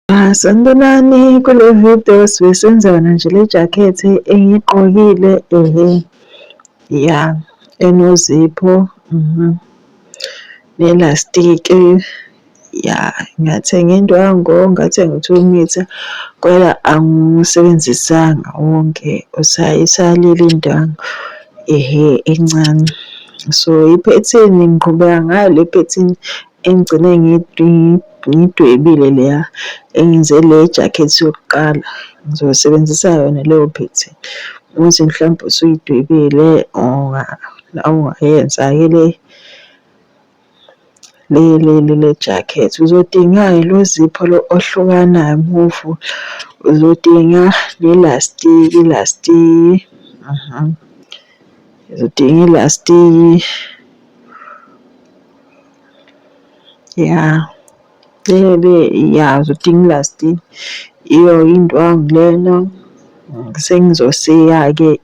Sanibonani, kule video sibe senza yona nje le jakhethi engiyigqokile ya enozipho nelastiki ya ngathenga indwangu, ngathenga u-2 mitha kodwa angiwusebenzisanga wonke isalile indwangu encane. So iphethini ngiqhubeka ngayo le phethini engigcine ngiyidwebile leya engenze le jakhethi yokuqala. Ngizosebenzisa yona leyo phethini ukuthi mhlawumbe usuyidwebile ungayenza-ke le jakhethi. Uzodinga-ke lo zipho lo ohlukanayo muvu, uzodinga nelastiki, uzodinga ilastiki uzodinga ilastiki, iyo-ke indwangu lena. Sengizosika-ke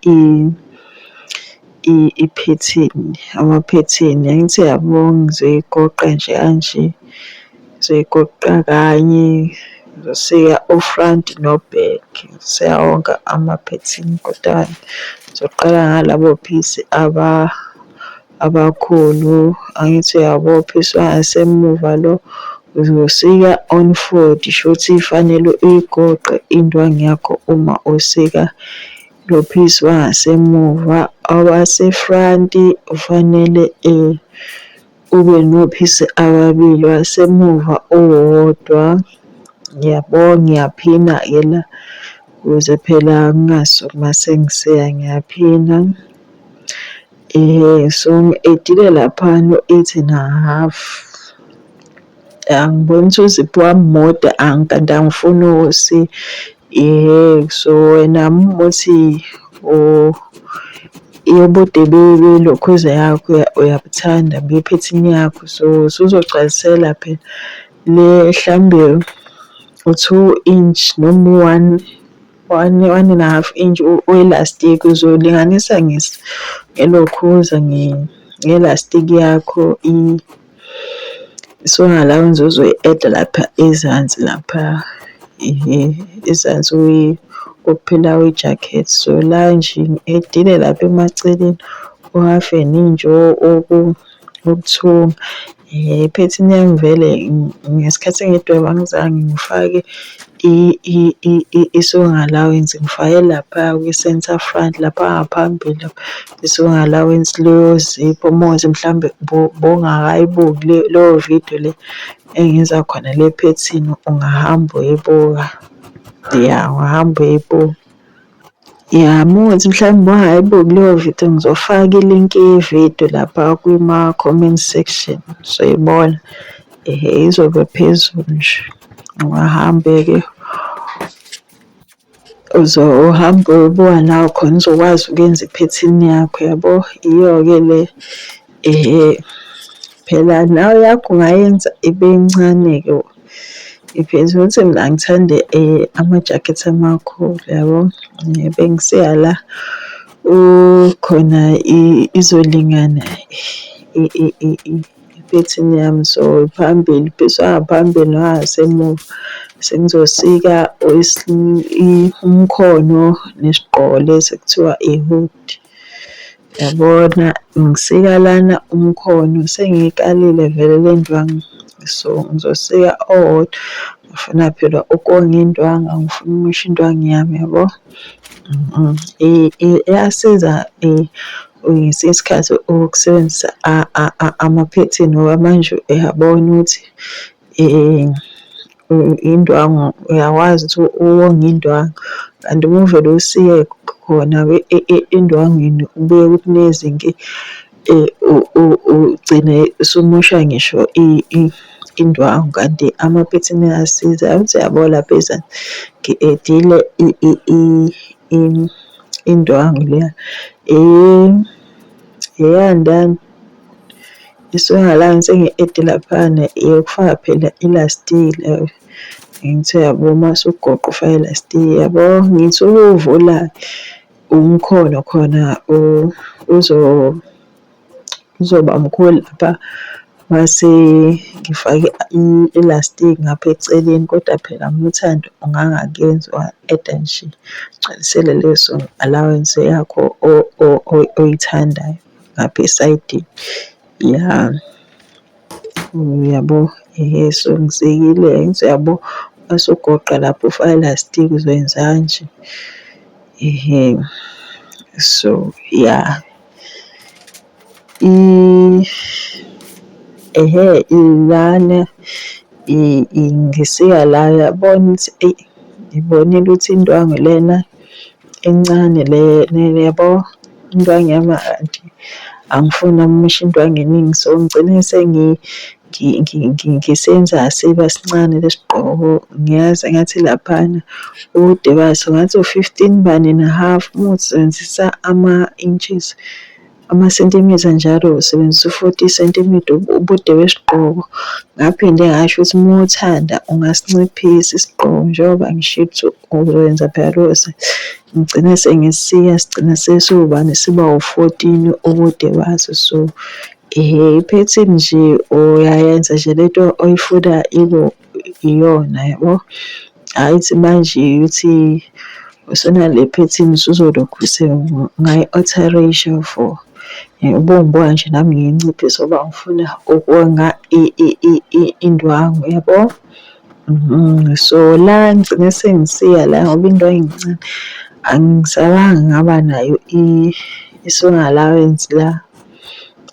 iphethini, amaphethini angithi yabo ngizoyigoqa nje kanje, ngizoyigoqa kanye, ngizosika u-front no-back, ngizosika wonke amaphethini kodwa ngizoqala ngalabo piece abakhulu. Angithi uyabo piece wangasemuva lo uzosika on 4, shuthi kufanele uyigoqe indwangu yakho uma usika lo piece wangasemuva. Owase-front ufanele ube nophisi ababili, wasemuva owodwa. Yabo ngiyaphina-ke la ukuze phela ngingasuki mase ngisika, ngiyaphina. So ngi-edile laphana u-8.5. Angiboni ukuthi uzipho wami mude kanti angifuni ukuwusika. So wena muthi ubude belokhuza yakho uyabuthanda bephethini yakho, so usuzogcwalisela phela le mhlambe u-2 inch noma 1.5 inch welastiki. Uzolinganisa ngelokhuza ngelastiki yakho. Isonga uzoyi-eda lapha ezansi lapha ezansi kokuphela kwejakhethi. So la nje ngi-edile lapha emaceleni u-half an inch wokuthunga. Iphethini yami vele ngesikhathi engidweba angizange ngifake i-sewing allowance, ngifake lapha kwi-center front lapha ngaphambili lapha i-sewing allowance leyo zipho. Mawukuthi mhlambe bowungakayibuki leyo video le engenza khona le phethini, ungahamba uyibuka. Ungahamba uyibuka. Mawukuthi mhlawumbe bowungayibuki leyo video, ngizofaka ilinki yevidiyo lapha kuma-comment section, soyibona izobe phezulu nje. Ungahambe-ke uhambe uyobuka nawe khona uzokwazi ukuyenza iphethini yakho, yabo. Iyo-ke le phela nawe yakho ungayenza ibe incane-ke iphethini. Ukuthi mina angithande amajakhethi amakhulu, yabo. Bengisika la khona izolingana iphethini yami. So phambili piece wangaphambili nowangasemuva sengizosika umkhono nesigqoko lesi ekuthiwa i-hood, yabona. Ngisika lana umkhono sengiyikalile vele le ndwangu, so ngizosika owodwa. Ngifuna phela ukonga indwangu, angifuni ukumosha indwangu yami, yabo. Iyasiza ngesinye isikhathi ukusebenzisa amaphethini ngoba manje uyabona ukuthi indwangu uyakwazi ukuthi uwonge indwangu, kanti uma uvele usike khona endwangwini ubuye kunezinki ugcine usumosha ngisho indwangu. Kanti amaphethini ayasiza. Ukuthi uyabo lapha ezansi ngi-edile indwangu leya eyandana isewing allowance engi-ede laphana eyokufaka phela ilastiki leyo. Ngithi uyabo mase ugoqa ufake ilastiki, yabo. Ngithi ukuwuvula umkhono khona uzoba mkhulu lapha mase ngifake i-elastic ngapha eceleni, kodwa phela uMthando ungangakuyenza u-add-a nje ugcwalisele leso allowance yakho oyithandayo ngapha esayidini. Ya, uyabo, so ngisikile ngithi uyabo mase ugoqa lapho ufaka i-elastic uzoyenza kanje. So ya, lana ngisika la uyabona ukuthi eyi ngibonile ukuthi indwangu lena encane le yabo, indwangu yami kanti angifuni ukusho indwangu eningi, so ngigcine ngisenza siba sincane lesigqoko. Ngiyazi engathi laphana ubude baso ngathi u-15.5 uma usebenzisa ama-inches, amasentimitha njalo usebenzisa u-40 centimetre ubude besigqoko. Ngaphinde ngasho ukuthi uma uthanda ungasinciphisa isigqoko njengoba ngishilo ukuthi uzoyenza phela lose. Ngigcine sengisika sigcine sesiwubani siba u-14 ubude baso. So iphethini nje uyayenza nje lento oyifuna ibe iyona yabo. Hhayi ukuthi manje uthi usunale phethini usuzolokhu ungayi-alteration for ubungibuka nje nami ngiyinciphise ngoba ngifuna ukwenga indwangu yabo. So la ngigcine sengisiya la ngoba indwangu incane, angisabanga ngaba nayo i-sewing allowance la.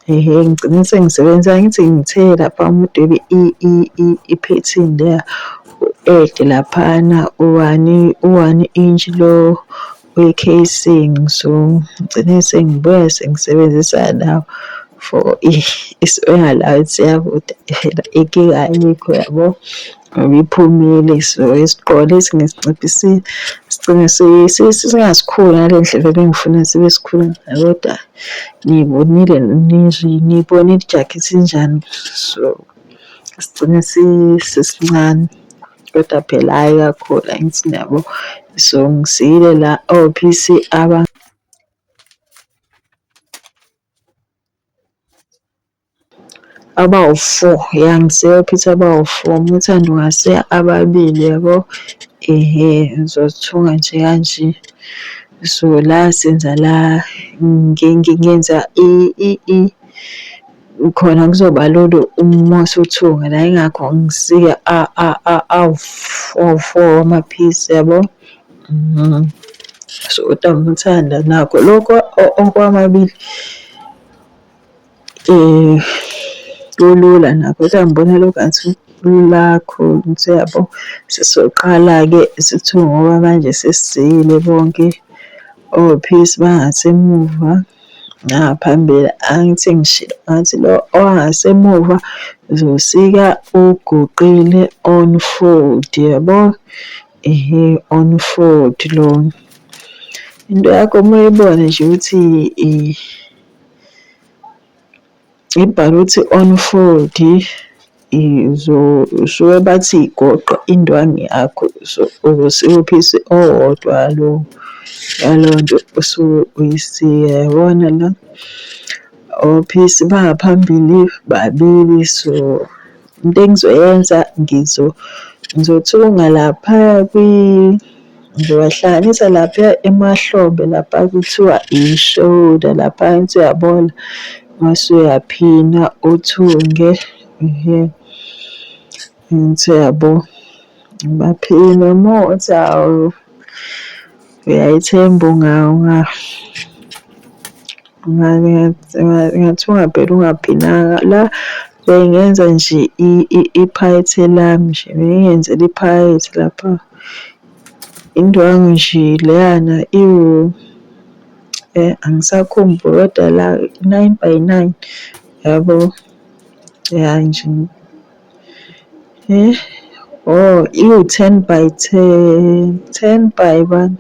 Ngigcine sengisebenzisa ngithi ngithe lapha umudwebe iphethini leya u-add laphana u-1 inch lo we-casing. So ngigcine sengibuya sengisebenzisa nawo for i-sewing allowance yabo. Phela inkinga ayikho yabo ngoba iphumile. So isigqoko lesi ngisinciphisile sigcine singasikhulu ngale ndlela ebengifuna sibe sikhulu ngayo, kodwa niyibonile ijakhethi injani. So sigcine sisincane kodwa phela hhayi kakhulu angithi niyabo. So ngisikile la ophisi abawu-4, ya ngisike ophisi abawu-4, uMthando ungasiya ababili yabo. Ngizozithunga nje kanje. So la senza la ngenza khona kuzoba lolo uma usuthunga la, yingakho ngisika awu-4 amaphisi yabo. So kodwa uMthanda nakho lokho okwamabili kulula nakho, kodwa ngibona lokhu ngathi kulula kakhulu ukuthi yabo. Sesoqala-ke isithungo ngoba manje sesisikile bonke ophisi bangasemuva nangaphambili. Angithi ngishilo ngathi lo ongasemuva uzosika uguqile on fold yabo. On fold lo into yakho uma uyibona nje ukuthi ibhalwe ukuthi on fold, usuke bathi igoqa indwangu yakho. So uzosika uphisi owodwa lo yaloyo nto osuke uyisika, yabona la ophisi bangaphambili babili. So into engizoyenza ngizothunga lapha ngizowahlanganisa lapha emahlombe lapha kuthiwa i-shoulder lapha ngithi uyabona, mase uyaphina uthunge. Ngithi uyabo baphina uma uthi hawu uyayithemba ungathunga phela ungaphinanga la. Bengenza nje iphayethe lami nje, bengiyenzela iphayethe lapha. Indwangu nje leyana angisakhumbuli kodwa la 9x9 yabo. Ya nje iwu-10x10,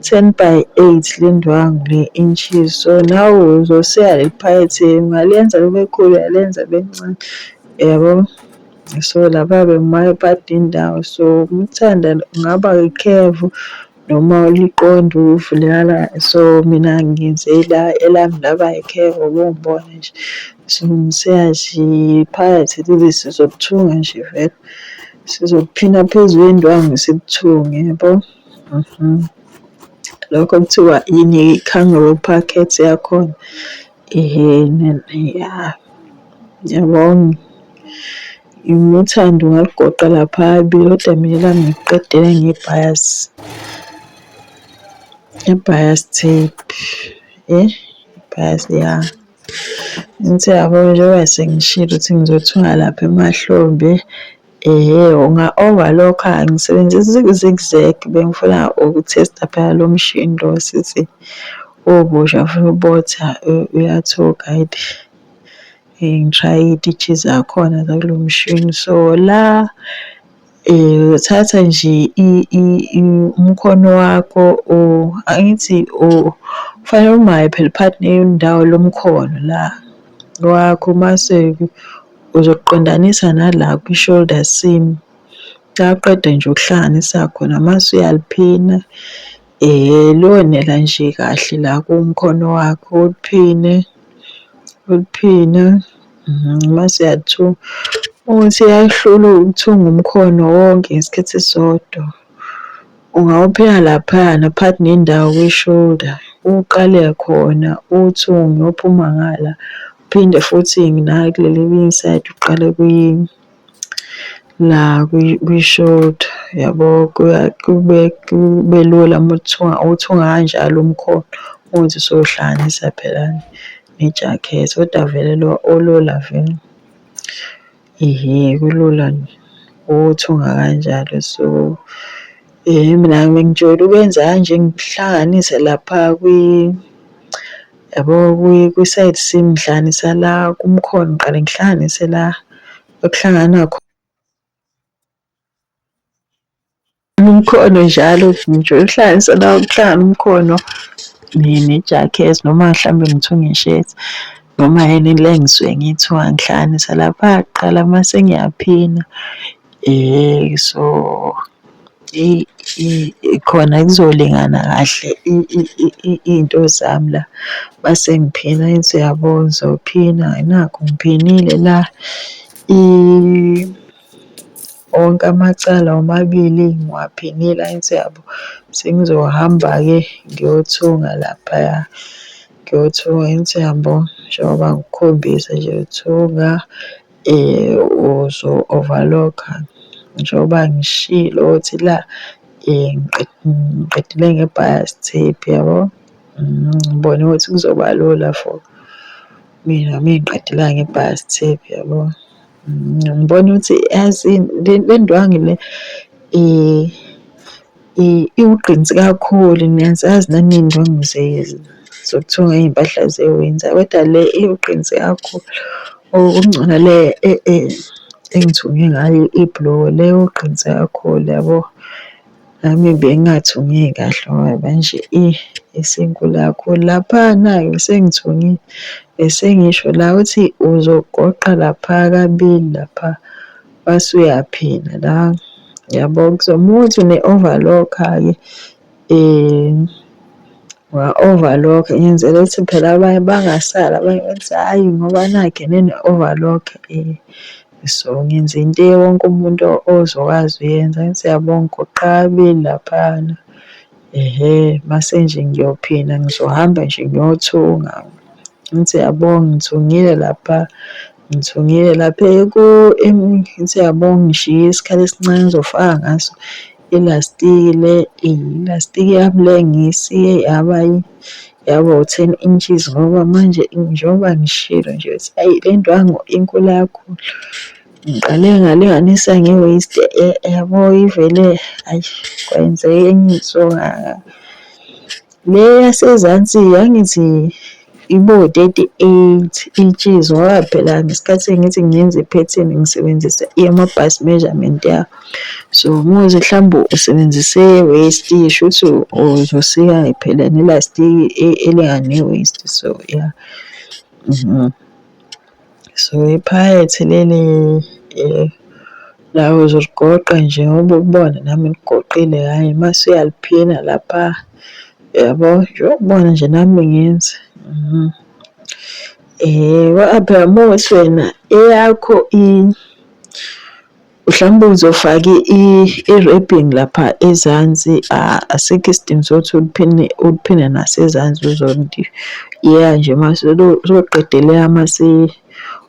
10x8 le ndwangu le inches. So nawe uzosika le phayethe, ungaliyenza libe khulu uyalenza libe ncane yabo. So lapha bengimaphatha indawo. So umthanda ungaba ikhevu noma uliqonda uvulekala. So mina ngenze elami laba ikhevu ubungibona nje. phakathi libe sizobuthunga nje vele. Sizobuphina phezu kwendwangu sibuthunge yabo. Lokho kuthiwa yini i-kangaroo pocket yakhona. Ya, ngiyabonga. Uthando ungalugoqa lapha kodwa mina elami ngikuqedela ngebhayasi. Ibhayasi tape. Ibhayasi ya. Ngithi yabo njengoba sengishilo ukuthi ngizothunga lapha emahlombe. Unga-overlock-a ngisebenzisa i-zigzag bengifuna ukuthesta phela lo mshini lo sithi obusha futhi ubotha uyathuka hayithi. Ngi-try-ile iy'titshi zakhona zakulo mshini. So la uthatha nje umkhono wakho angithi kufanele umaye phela phakathi nendawo lomkhono la wakho mase-ke uzokuqondanisa nala kwi-shoulder seam. Uyaqeda nje ukuhlanganisa khona mase uyaliphina. Lonela nje kahle la kumkhono wakho uliphine. Mase uyathunga. Ukuthi uyahlula ukuthunga umkhono wonke ngesikhathi esisodwa. Ungawuphina laphayana phakathi nendawo kwi-shoulder. Uqale khona uthunge uphuma ngala. Uphinde futhi nakuleli elinye isayidi uqale la kwi-shoulder yabo. Kube lula uma uthunga kanjalo umkhono ukuthi usowuhlanganisa phela nejakhethi kodwa vele lo olula vele. Kulula ukuthunga kanjalo. So mina ngijwayele ukwenza kanje ngihlanganise lapha yabo kwi-side seam ngihlanganisa la kumkhono ngiqale ngihlanganise la okuhlangana khona umkhono njalo ngijwayele ukuhlanganisa la okuhlangana umkhono nejakhethi noma mhlambe ngithunga ishethi noma yini le engisuke ngiyithunga ngihlanganisa lapha kuqala mase ngiyaphina. So khona kuzolingana kahle iy'nto zami la mase ngiphina ngithi yabo ngizophina nakhu ngiphinile la wonke amacala omabili ngiwaphinile angithi yabo sengizohamba-ke ngiyothunga laphaya. Ngiyothunga ngithi yabo njengoba ngikukhombisa nje uthunga uzo-overlock-a njengoba ngishilo ukuthi la ngiqedile ngebhayasi tape yabo. Ngibone ukuthi kuzoba lula for mina mengiqedela ngebhayasi tape yabo. Ngibona ukuthi yazini le ndwangu le iwugqinsi kakhulu. Niyazazi nani iy'ndwangu zokuthunga iy'mpahla ze-winter kodwa le iwugqinsi kakhulu. Okungcono le engithunge ngayo ibhuluko le iwugqinsi kakhulu yabo. Nami bengingathungi kahle ngoba manje isinkulu kakhulu. Laphana-ke besengithungile besengisho la uthi uzogoqa lapha kabili lapha mase uyaphina la yabo. Kuzomele ukuthi une-overlock-a-ke unga-overlock-a ngenzela ukuthi phela abanye bangasali. Abanye bathi hhayi ngoba nakhu nene-overlock. So ngenza into wonke umuntu ozokwazi uyenza. Ngithi yabo ngigoqa kabili laphana. Mase nje ngiyophina ngizohamba nje ngiyothunga. Ngithi yabo ngithungile lapha ngithi yabo ngishiye isikhala esincane ngizofaka ngaso ilastiki le. Ilastiki yami le ngiyisiye yaba u-10 inches ngoba manje njengoba ngishilo nje ukuthi hhayi le ndwangu inkulu kakhulu. Ngiqale ngalinganisa nge-waist yabo ivele hhayi kwenzeka enye insonga. Le yasezansi yangithi ibo-38 inches ngoba phela ngesikhathi ngithi ngenza iphethini ngisebenzisa ama-bust measurement yabo. So muzi mhlawumbe usebenzise waist shuthi uzosika phela nelastiki elingane-waist. So ya. So iphakethe leli la uzoligoqa nje ngoba ukubona nami ngikugoqile hhayi mase uyaliphina lapha yabo. Njengokubona nje nami ngenza. phela mose wena eyakho mhlawumbe uzofaka i-wrapping lapha ezansi, asikho isidingo sokuthi uliphinde nasezansi iya nje mase uzoqedela mase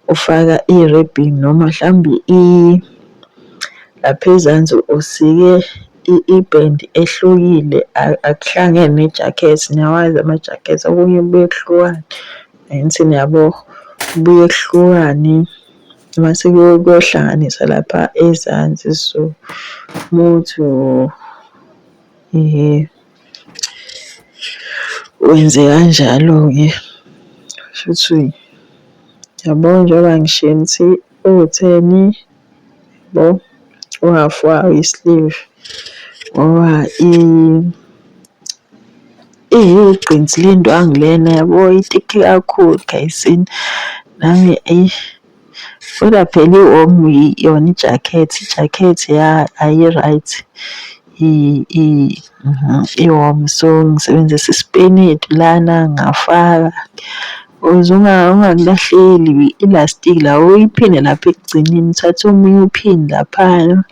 ufaka i-wrapping noma mhlawumbe lapha ezansi usike ibhendi ehlukile akuhlangene nejakhethi. Niyawazi amajakhethi okunye kubuye kuhlukane angithi yabo kubuye kuhlukane mase kuyohlanganiswa lapha ezansi. So muthi wenze kanjalo-ke shuthi yabo njengoba ngishilo ukuthi u-10 yabo u-half wawo i-sleeve ngoba igqinsi lendwangu lena yabo itikhi kakhulu gayisini nami kodwa phela i-warm yona ijakhethi ayi-right i-warm. So ngisebenzisa isipenedi lana ngafaka ukuze ungakulahleli ilastiki la uyiphinde lapha ekugcineni uthathe omunye uphini laphana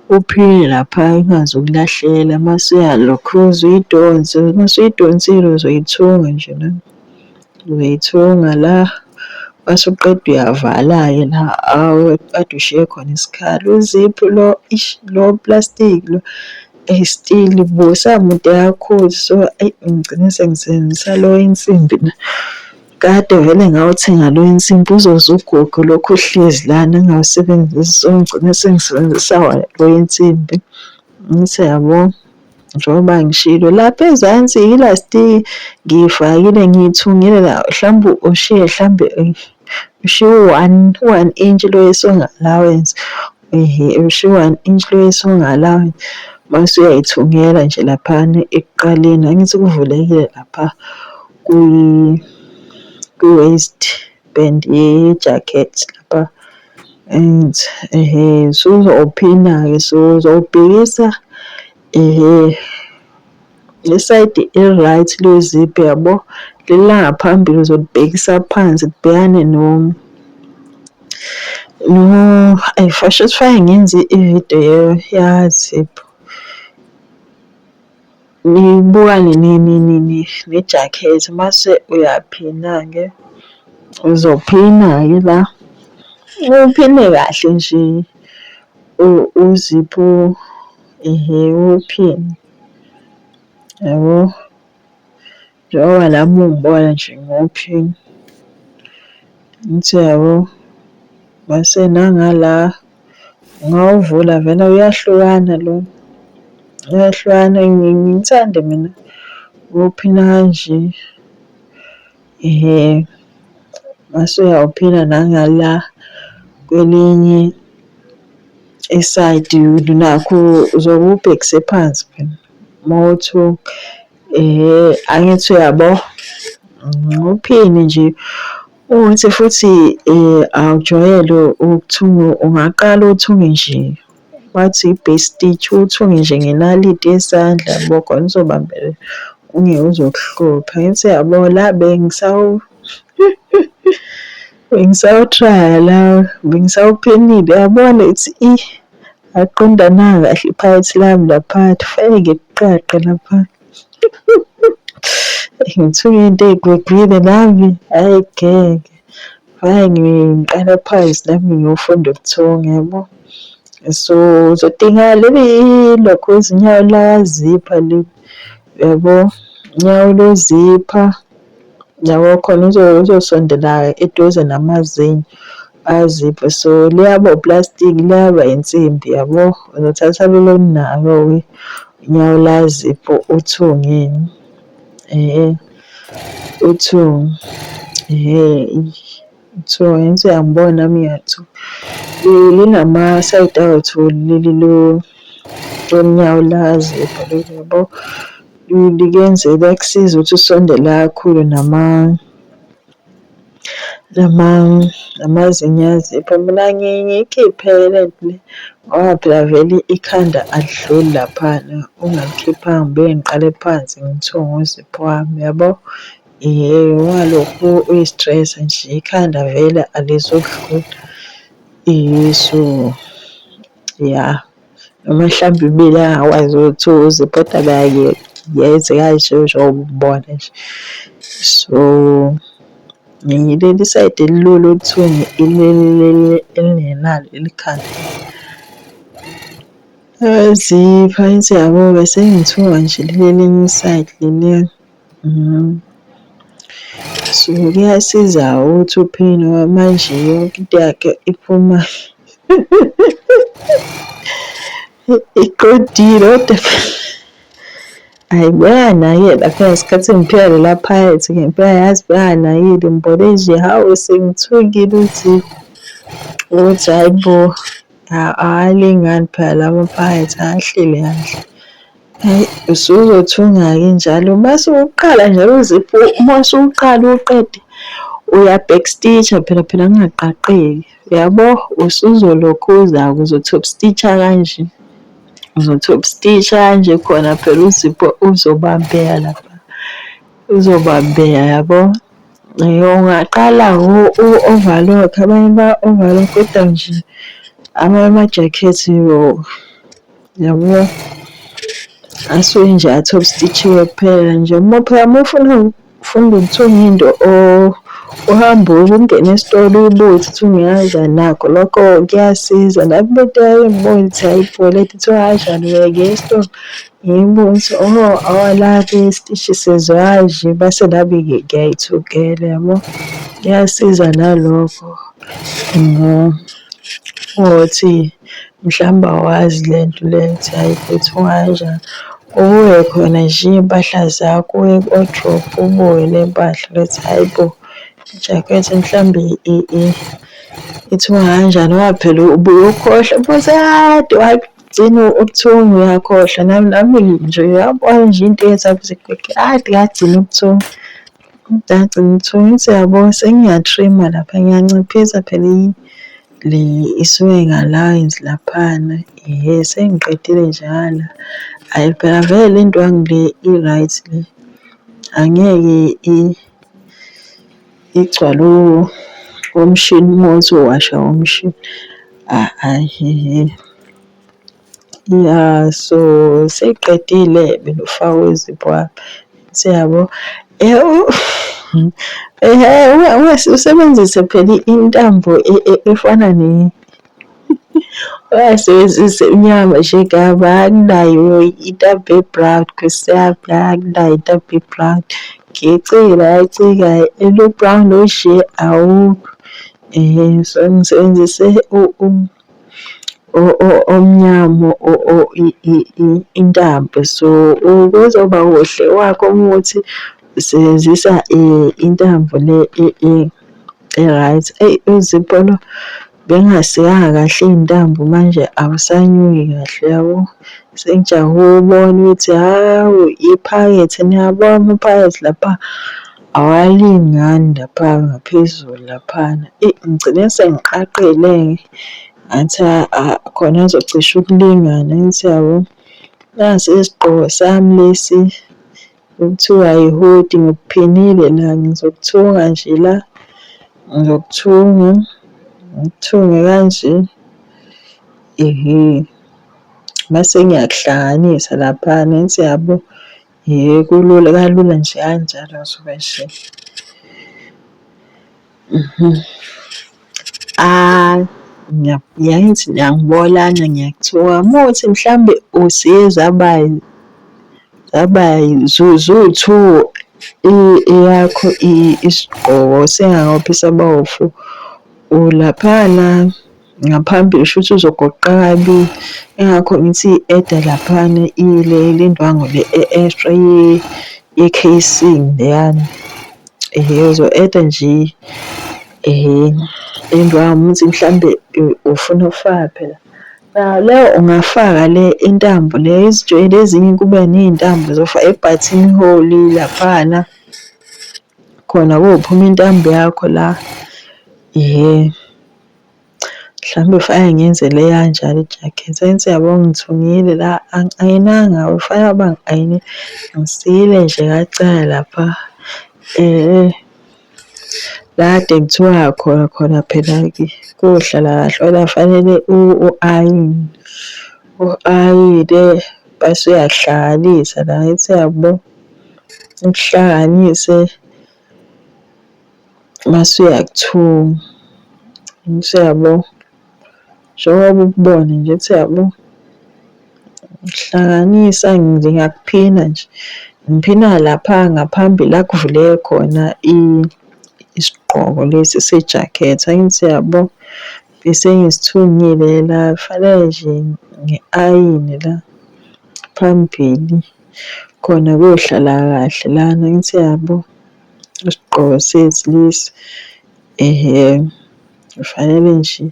uphinde lapha ingazokulahlela mase uyalokhuza uyidonse mase uyidonsile uzoyithunga nje la uzoyithunga la mase uqeda uyavala-ke la kade ushiye khona isikhala. Uzipho lo plastic lo steel busamude kakhulu. So ngigcine sengisebenzisa lo wensimbi la kade vele ngawuthenga lo wensimbi uzoze ugogo lokhu uhlezi lana engawusebenzisi. So ngigcine sengisebenzisa lo wensimbi ngithi yabo njengoba ngishilo lapha ezansi ilastiki ngiyifakile ngiyithungile la mhlawumbe ushiye mhlawumbe ushiye u-1 inch lo ye-sewing allowance ushiye 1 inch lo ye-sewing allowance mase uyayithungela nje laphana ekuqaleni angithi kuvulekile lapha kwi-waist band ye-jacket lapha and so uzophina-ke so uzobhekisa lesayidi eli-right le-zip yabo leli langaphambili uzolibhekisa phansi libhekane fashe sifake ngenze ividiyo ya-zip nibukane nejakhethi mase uyaphina-ke uzophina-ke la uphine kahle nje uzipho uphine yabo njengoba lami ungibona nje ngophini ngithi yabo mase nangala ungawuvula vele uyahlukana lo uyahlukana. Ngithande mina ukuphina kanje mase uyawuphina nangala kwelinye isayidi nakho uzobe ubhekise phansi phela mawuthi angithi uyabo uphini nje ukuthi futhi awujwayele ukuthunga ungaqala uthunge nje wathi i-base stitch uthunge nje ngenaliti yesandla yabo khona uzobambela ungeke uzokuhlupha. Ngithi yabo la bengisawutrya la bengisawuphinile yabona ithi aqondananga kahle iphakathi lami laphakathi fake kuqaqe lapha ngithunga into ey'gwegwile nami hhayi ngeke hhayi ngiqala phansi nami ngiyofunda ukuthunga yabo. So uzodinga leli lokhozi inyawo lakazipha leli yabo inyawo lozipha yabo khona uzosondela eduze namazinyo azipho. So liyaba uplastic liyaba insimbi yabo uzothatha lelo onalo-ke inyawo lazipho uthungeni uthunga uthunga ngithi uyangibona nami ngiyathuka linama-side awu-2 leli lonyawo lazipho leli yabo likenzela liyakusiza ukuthi usondele kakhulu namazinyo azipho. Mina ngiyikhiphele lento le ngoba phela vele ikhanda alidluli laphana ungalikhiphanga ngibuye ngiqale phansi ngithunge uzipho wami yabo ungalokhu uyi-stress nje ikhanda vele alizokudlula. So ya noma mhlawumbe ibili angakwazi ukuthi uziphoda kuyeze kanje njengobubona nje. So leli sayidi elilula oluthunga ileli elingenalo ikhanda. Phansi yabo bese ngithunga nje leli elinye isayidi leliya. So kuyasiza ukuthi uphine manje yonke into yakhe iphuma iqondile kodwa hhayi bayanakela phela isikhathi engiphila lela phakathi ngempela yazi bayanakile ngibone nje hawu sengithungile ukuthi hhayi bo awalingani phela lama phakathi ahleli kahle. Hhayi usuzothunga-ke njalo mase uqala njalo uzipho mase uqala uqede uya backstitch-a phela kungaqaqeki yabo usuzolokhuza-ke uzo-top stitch-a kanje. Uzo-top stitch-a kanje khona phela uzipho uzobambeka lapha. Uzobambeka yabo. Ungaqala u-overlock abanye ba-overlock kodwa nje amanye amajakhethi yabo asuke nje a-top stitch-iwe kuphela nje. Phela uma ufuna ukuthunga into uhamba ungene esitolo uyibuke ithunge kanjani nakho lokho kuyasiza. Nami into engibona ukuthi hhayi bo lento ithunga kanjani uyakuya esitolo ngiyibuke ukuthi la-ke isitishi senziwa kanje base nami ngiyayithungela yabo. Kuyasiza nalokho ukuthi mhlawumbe awazi le nto le ukuthi hhayi ithunga kanjani. Ubuke khona nje iy'mpahla zakho uye ku-wardrobe ubuke le mpahla ukuthi hhayi bo ijakhethi mhlawumbe ithunga kanjani ngoba phela ubuye ukhohlwe futhi kade wagcina ukuthunga uyakhohlwa. Nami nje uyabona nje into eyenza kade ngagcina ukuthunga. Ngagcina ukuthunga ngithi yabo sengiya-trim-a lapha ngiyanciphisa phela isuke nga-lines laphana. Sengiqedile nje ngala. Hhayi phela vele le ndwangu le i-right le angeke igcwale umshini uma uzowasha umshini. Ya so seyiqedile benofaka izipho wami. Ngithi yabo usebenzise phela intambo efana ungasebenzisi emnyama nje ngaba akunayo intambo e-brown Nkosi yami, akunayo intambo e-brown. Ngiyacika elo-brown nje awukho. So ngisebenzise omnyama intambo. So kuzoba kuhle wakho uma ukuthi usebenzisa intambo le e-right. Uzipho lo bengasikanga kahle iy'ntambo manje awusanyuki kahle yabo. Sengijahile ukubona ukuthi hawu iphakethe niyabona amaphakethe lapha awalingani lapha ngaphezulu laphana. Ngigcine sengiqaqile ngathi khona azocisha ukulingana. Ngithi yabo nasi isigqoko sami lesi okuthiwa i-hoodie ngikuphinile la ngizokuthunga nje la. Ngizokuthunga ngikuthunge kanje. Mase ngiyakuhlanganisa laphana ngithi yabo kulula kalula nje kanjalo ngizobe nje. Ngiyayithi ngiyangibolana ngiyakuthunga. Uma kuwukuthi mhlawumbe usiye zaba zu-2 eyakho isigqoko singakaphi saba-4 ulaphana ngaphambili shuthi uzogoqa kabili. Ingakho ngithi i-eda laphana le ndwangu le extra ye-casing leyana. Uzo-eda nje indwangu ukuthi mhlawumbe ufuna ukufaka phela. Le ungafaka le intambo le izijoyini ezinye kube ney'ntambo zofaka e-buttonhole laphana. Khona kophuma intambo yakho la. Mhlawumbe ufake ngiyenzele kanjalo ijakhethi. Sengithi yabo ngithungile la angiyinanga kufanele uba ngi-ayinile. Ngisikile nje kancane lapha La kade kuthiwa khona phela-ke kohlala kahle fanele u-ayine. U-ayine bese uyakuhlanganisa la ngithi uyabo, ukuhlanganise mase uyakuthunga. Ngithi uyabo, njengoba ukubona nje uthi uyabo, hlanganisa ngiyakuphina nje. Ngiphina lapha ngaphambili la kuvuleke khona isigqoko lesi sejakhethi. Angithi uyabo, bese ngisithungile la kufanele nje ngi-ayine la phambili khona kohlala kahle lana. Angithi uyabo, isigqoko sethu lesi kufanele nje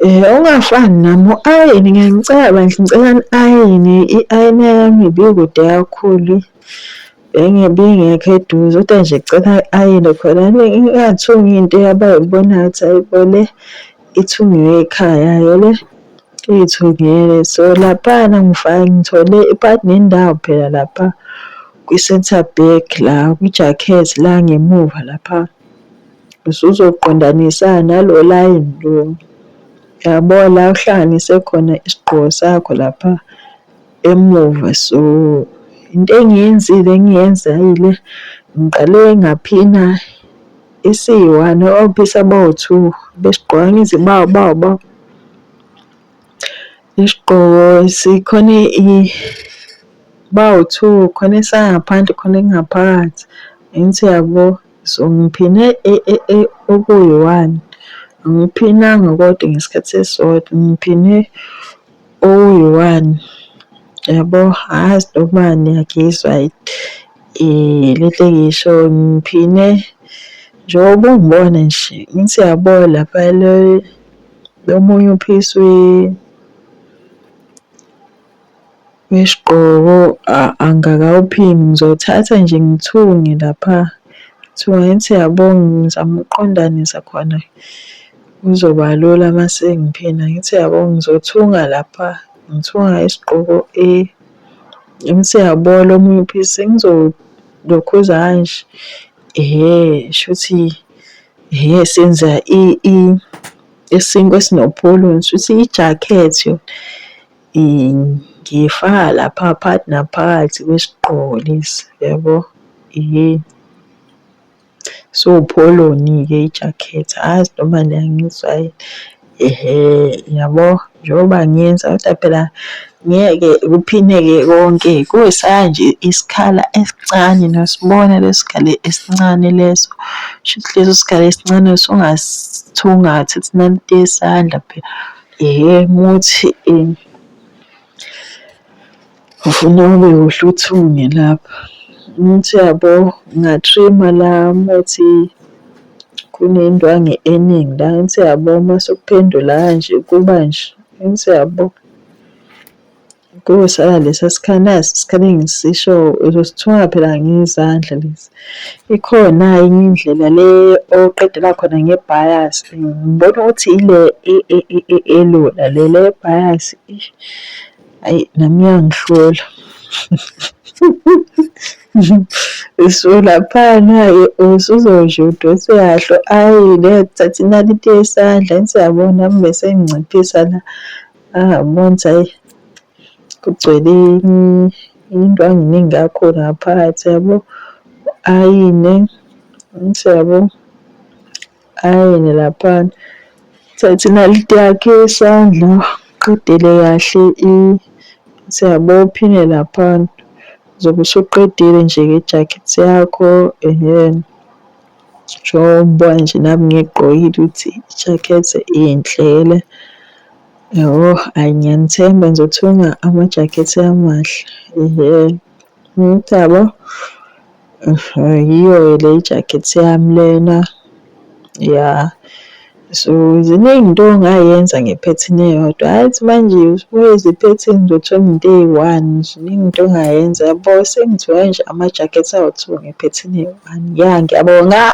ungafani nami u-ayine ngiyacela bandla ngicela ni-ayine. I-ayina yami ibikude kakhulu bengekho eduze kodwa nje ngicela i-ayine khona ingathungi into abayibona ngathi hayibo le ithungiwe ekhaya le iy'thungele. So laphana ngithole nendawo phela lapha kwi-centre back la kwijakhethi la ngemuva lapha usuzoqondanisa nalo layini lo, yabo la uhlanganise khona isigqoko sakho lapha emuva. So into engiyenzile ngiqale ngaphina isi-1 opisa bawu-2 besigqoko. Angithi bawu isigqoko sikhona bawu-2 khona esangaphandle khona ekungaphakathi. Angithi uyabo, so ngiphine okuyi-1 angiphinanga kodwa ngesikhathi esisodwa ngiphine okuyi-1 yabo. Angazi noma niyangizwa le nto engiyisho. Ngiphine njengoba ungibona nje. Ngithi uyabo lapha lomunye uphisi wesigqoko angakawuphimi. Ngizothatha nje ngithunge lapha ngithi uyabo, ngizama ukuqondanisa khona kuzoba lula mase ngiphina. Ngithi uyabo, ngizothunga lapha ngithunga isigqoko ngithi uyabo lo munye uphisi sengizolokhuza kanje. Shuthi senza isinkwa esinopholoni. Shuthi ijakhethi yona ngiyifaka lapha phakathi naphakathi kwesigqoko lesi yabo. Siwupholoni-ke ijakhethi. Angazi noma niyangizwa yini yabo, njengoba ngiyenza kodwa phela ngeke kuphineke konke. Kuyisaya nje isikhala esincane nosibona leso sikhala esincane leso. Shuthi leso sikhala esincane usungasithunga ngathathi inaliti yesandla phela. Muthi ufuna ube kuhle uthunge lapha. Ngithi uyabo, nginga-trim-a la muthi kunendwangu eningi la. Ngithi uyabo, mase ukuphendula kanje kuba nje. Ngithi uyabo, kuyosala lesa sikhala. Nasi isikhali engisisho uzosithunga phela ngezandla lesi. Ikhona enye indlela le oqedela khona nge-bias. Ngibona ukuthi ile elula le bias. Ayi nami iyangihlola. So laphana-ke usuzotsho udonse kahle u-ayine uthathe inaliti yesandla. Ngithi uyabo, nami bese nginciphisa la. Ngabona ukuthi hhayi kugcwele indwangu iningi kakhulu ngaphakathi yabo. Ayine, ngithi uyabo, ayine laphana. Uthathe inaliti yakho yesandla uqedele kahle ngithi uyabo, uphinde laphana. Uzobe usuqedile nje-ke ijakhethi yakho. Njengoba nje nami ngiyigqokile ukuthi ijakhethi inhle. Yabo, hhayi ngiyanithemba nizothunga amajakhethi amahle. Ngithi uyabo, yiyo le ijakhethi yami lena. Ya, so ziningi into ongayenza ngephethini eyodwa. Hhayi ukuthi manje usubuye iphethini uzothenga into eyi-1. Ziningi into ongayenza yabo. Sengithiwe nje amajakhethi awu-2 ngephethini eyi-1. Ya, ngiyabonga.